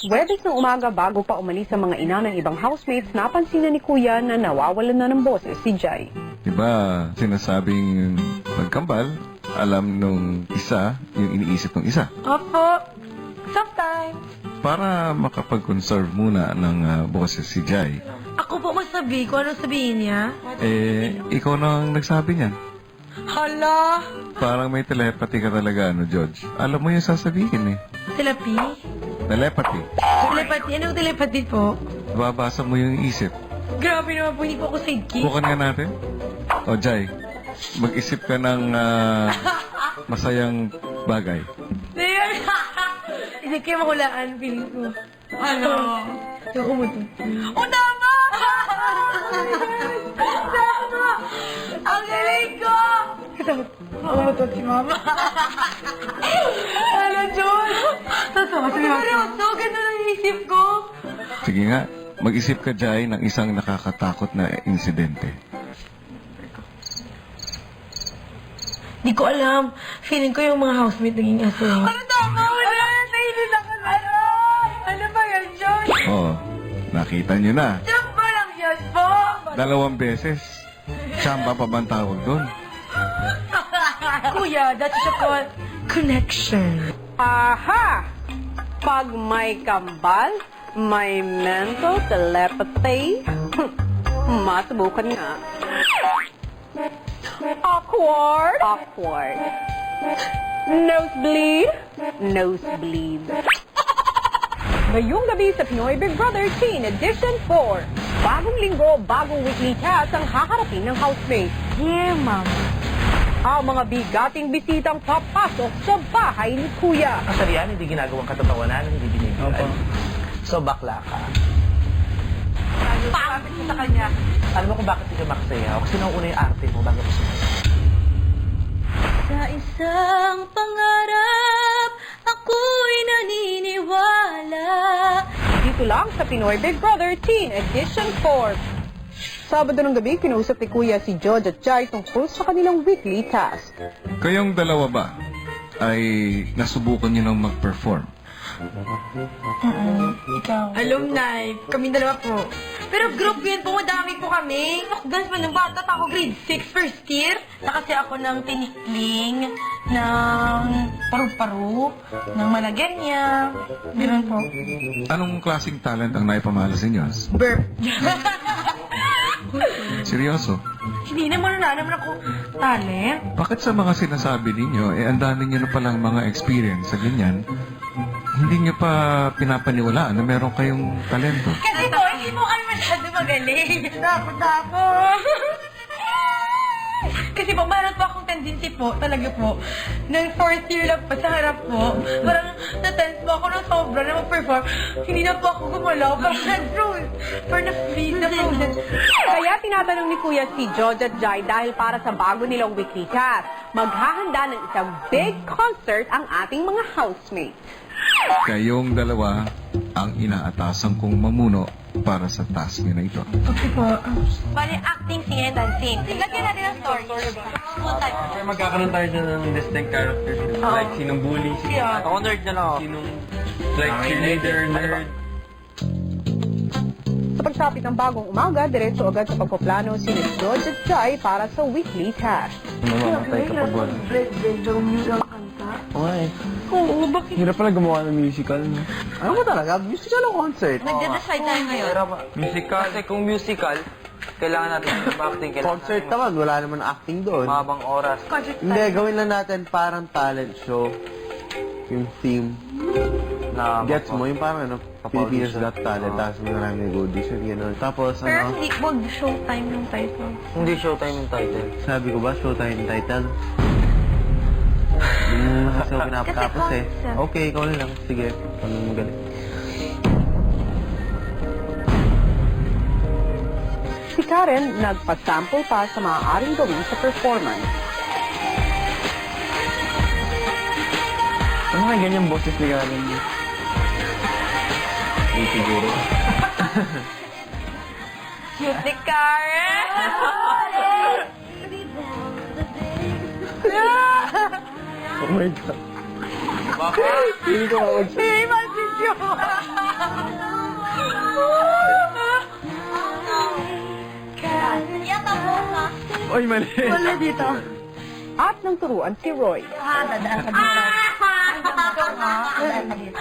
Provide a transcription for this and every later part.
Webes ng umaga bago pa umalis sa mga ina ng ibang housemates, napansin na ni Kuya na nawawalan na ng boses si Jai. Diba, sinasabing pagkambal, alam nung isa yung iniisip ng isa. Opo. Sometimes. Para makapag-conserve muna ng boses si Jai. Ako po masabi ko ano sabihin niya. Ikaw na ang nagsabi niyan. Hala. Parang may telepathy ka talaga, George. Alam mo yung sasabihin Telepi? Telepathy. Telepati? Anong telepati po? Babasa mo yung isip. Grabe naman po, hindi po ako sidekick. Bukan nga natin. O, Jai, mag-isip ka ng masayang bagay. Hindi kayo makulaan, feeling ko. Ano? Ito ko mo ito. Oh, tama! Tama! Ang galing ko! Ako mo si Mama. Ano, John? Totoo, seryoso, ganda ng isip ko. Sige nga, mag-isip ka, Jai, ng isang nakakatakot na insidente. Di ko alam. Feeling ko yung mga housemate naging aso. Ano tama? Wala! Nainit ako na. Ano ba yan, John? Oo, nakita niyo na. Jump ba lang yan po? 2 beses. Chamba pa ba ang tawag doon? Kuya, that's what you call connection. Aha! Pag may kambal, may mental telepathy. Masubukan nga. Awkward. Awkward. Nosebleed. Nosebleed. Ngayong gabi sa Pinoy Big Brother Teen Edition 4. Bagong linggo, bagong weekly task ang haharapin ng housemate. Yeah, Mom. Ang mga bigating bisitang papasok sa bahay ni Kuya. Actually, yan, hindi ginagawang katotohanan, hindi binibigay. So, bakla ka. Pangit mo sa kanya. Alam mo kung bakit hindi ka makasaya? Kasi nauna yung arte mo bago ko sumaya. Sa isang pangarap, ako'y naniniwala. Dito lang sa Pinoy Big Brother Teen Edition 4. Sabado ng gabi, kinausap ni Kuya si George at Jai tungkol sa kanilang weekly task. Kayong dalawa ba ay nasubukan niyo nang mag-perform? Alumni. Kami dalawa po. Pero group yun po, madami po kami. Dance pa ng bata, ako grade 6 first year. Nakasi ako ng tinikling, ng paru-paru, ng malaganya. Meron po. Anong klaseng talent ang naipamahal sa inyo? Burp. Seryoso? Hindi naman ako talent. Bakit sa mga sinasabi ninyo, ang dami niyo na palang mga experience sa ganyan, hindi niyo pa pinapaniwalaan na meron kayong talento? Kasi po, hindi po kami masyado magaling. Takot ako. Kasi po, meron po akong tendency po, talaga po, nang 4th year lang pa sa harap po, parang na-tense po ako ng sobra na mag-perform. Hindi na po ako gumalaw, parang na-froze. Parang na-freeze, na-frozen. Kaya tinatanong ni Kuya si George at Jai dahil para sa bago nilang weekly task, maghahanda ng isang big concert ang ating mga housemates. Kayong dalawa ang inaatasan kong mamuno para sa task niyo na ito. Okay po. Bali, acting, singing, and dancing. Lagyan natin ang story. Full time. Kaya magkakaroon tayo dyan ng distinct characters. Like, sinong bully, Ako nerd na lang ako. sinong like cheerleader, nerd. Sa pagsapit ng bagong umaga, diretso agad sa pagpaplano si George at Jai para sa weekly task. Mamamatay ka pag wala. Okay. Oo, bakit? Hirap pala gumawa ng musical. Ano ba talaga? Musical o concert? Nagde-decide tayo ngayon. Musical. Kasi kung musical, kailangan natin ng acting. Concert naman, wala naman acting doon. Mahabang oras. Hindi, gawin lang natin parang talent show. Yung theme. Na Gets mo? Yung parang ano, Pilipinas Got Talent, tapos maraming nag-audition, gano'n. Tapos Pero ano, hindi, wag showtime yung title. Hindi showtime yung title. sabi ko ba, showtime yung title? Yung kasi ako pinapatapos eh. concept. Okay, ikaw na lang. Sige, ano magaling. Si Karen nagpa-sample pa sa maaaring gawin sa performance. Ano nga ganyan boses ni Karen? Hindi siguro. Cute ni Karen! Oh my God. Bakit? Hindi ko mag- Imagine yun! Yata po ka. Oy, mali. Wala dito. At nang turuan si Roy. Dadaan ka dito. Dadaan ka dito.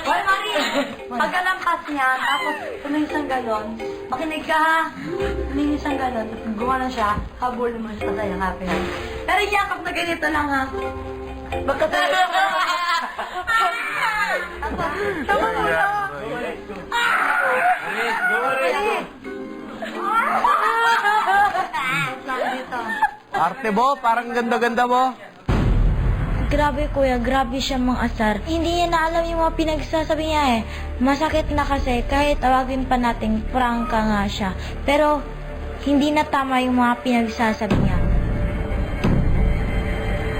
Hoy, Mari! Pagkalampas niya, tapos tumingin siyang galon. Makinig ka ha. Tumingin siyang galon. Gumawa na siya. Habol naman siya tayo kapin. Pero yakap na ganito lang ha. Baka tayo. Tama mo na. Dito. Arte mo, parang ganda-ganda mo. Grabe kuya, grabe siya mga asar. Hindi niya na alam yung mga pinagsasabi niya eh. Masakit na kasi kahit tawagin pa natin prangka nga siya. Pero hindi na tama yung mga pinagsasabi niya.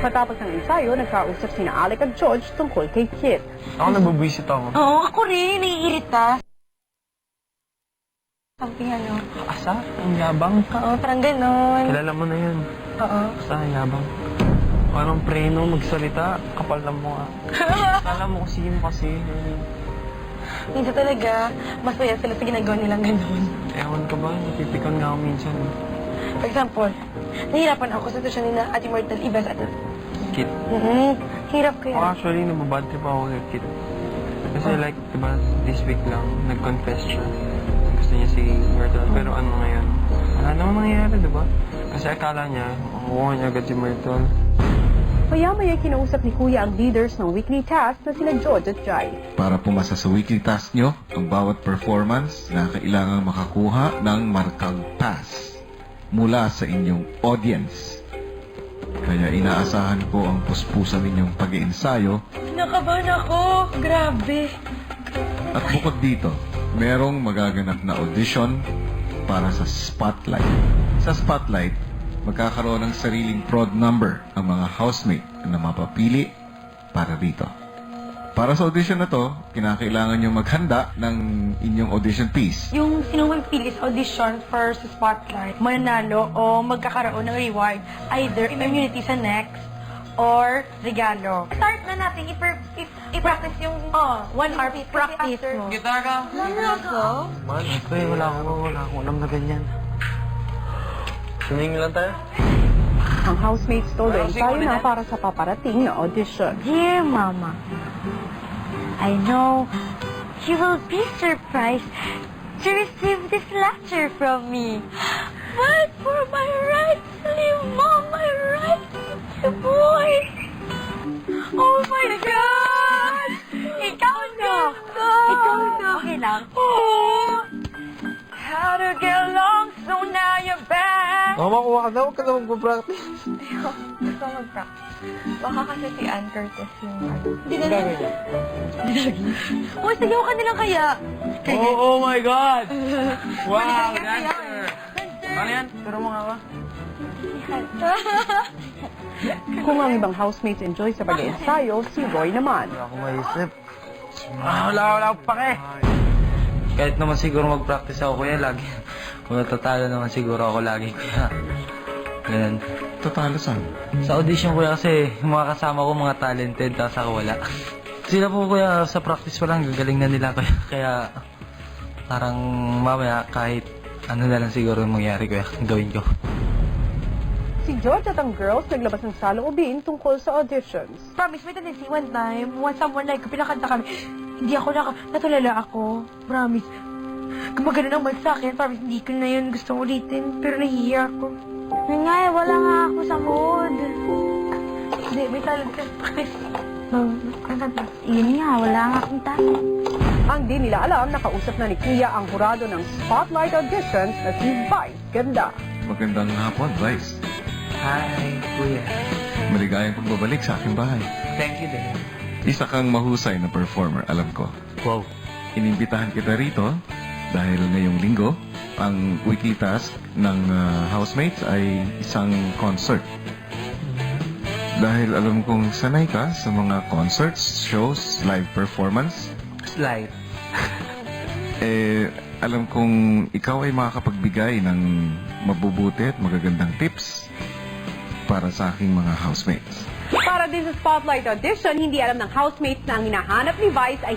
Matapos ng ensayo, nagkausap sina Alec at George tungkol kay Kit. Ako nabubwisit ako. Oo, ako rin. Naiirita. Sabi ano. Asa? Ang yabang. Oo, parang ganon. Kilala mo na yun. Oo. Asa, ang yabang. Parang preno, magsalita. Kapal lang mo ah. Kala mo kasi. Minsan talaga, masaya sila sa ginagawa nilang ganon. Ewan ka ba? Napipikon nga ako minsan. For example, nahirapan ako sa sitwasyon ni na Ate Myrtle Ibas at... Kit. Hirap ko Oh, yan. actually, nababad trip ako kay Kit. Kasi like, diba, this week lang, nag-confess siya. Gusto niya si Myrtle. Pero ano ngayon? Wala naman nangyayari, diba? Kasi akala niya, makukuha niya agad si Myrtle. Maya-maya kinausap ni Kuya ang leaders ng weekly task na sila George at Jai. Para pumasa sa weekly task nyo, ang bawat performance na kailangang makakuha ng markang pass mula sa inyong audience. Kaya inaasahan ko ang puspusan ninyong pag-iensayo. Nakabahan ako. Grabe. At bukod dito, merong magaganap na audition para sa Spotlight. Sa Spotlight, magkakaroon ng sariling prod number ang mga housemate na mapapili para dito. Para sa audition na to, kinakailangan nyo maghanda ng inyong audition piece. Yung sino mang pili sa audition for sa Spotlight, mananalo o magkakaroon ng reward. Either immunity sa next or regalo. Start na natin i-practice yung... 1 hour practice mo. Gitar ka? Man, okay, wala akong alam na ganyan. Singing lang tayo? Ang housemates told the ensayo na para sa paparating na audition. Dear Mama, I know you will be surprised to receive this letter from me. But for my rights, leave Mom, my rights, you boy. Oh my God! Ikaw na! Ikaw na. Okay lang. Oh! How to get along, so now you're back! Makuha ka na, huwag ka na magpa-practice. Gusto mag-practice. Baka kasi si Ann Curtis yung ano. Hindi gagawin. Oh, sayaw ka nilang kaya. Oh my God! Wow, dancer! Ano yan? Pero mo nga ba? Kung ang ibang housemates enjoy sa pag-iensayo, si Roy naman. Wala akong maisip. Wala akong pake! Kahit naman siguro mag-practice ako kuya, lagi. Kung natatalo naman siguro ako lagi kuya. Ganun. Totalo saan? Sa audition kuya kasi, yung mga kasama ko mga talented, tapos ako wala. Sila po kuya, sa practice pa lang, gagaling na nila kuya. Kaya, parang mamaya kahit ano na lang siguro yung mangyari kuya, gawin ko. Si George at ang girls naglabas ng saloobin tungkol sa auditions. Promise, may tendency one time, when someone like, pinakanta kami, hindi ako natulala ako. Promise. Gumagano ng mic sa akin, promise, hindi ko na yun gustong ulitin, pero nahihiya ako. Yun nga eh, wala nga ako sa mood. Hindi, may talent ka. Yun nga, wala nga akong talent. Ang di nila alam, nakausap na ni Kuya ang hurado ng Spotlight auditions na si Vice Ganda. Magandang hapon, Vice. Hi, kuya. Maligayang pagbabalik sa aking bahay. Thank you din. Isa kang mahusay na performer, alam ko. Wow. Inimbitahan kita rito dahil ngayong linggo, ang weekly task ng housemates ay isang concert. Dahil alam kong sanay ka sa mga concerts, shows, live performance, Slide. alam kong ikaw ay makakapagbigay ng mabubuti at magagandang tips para sa aking mga housemates. Para din sa Spotlight audition, hindi alam ng housemates na ang hinahanap ni Vice ay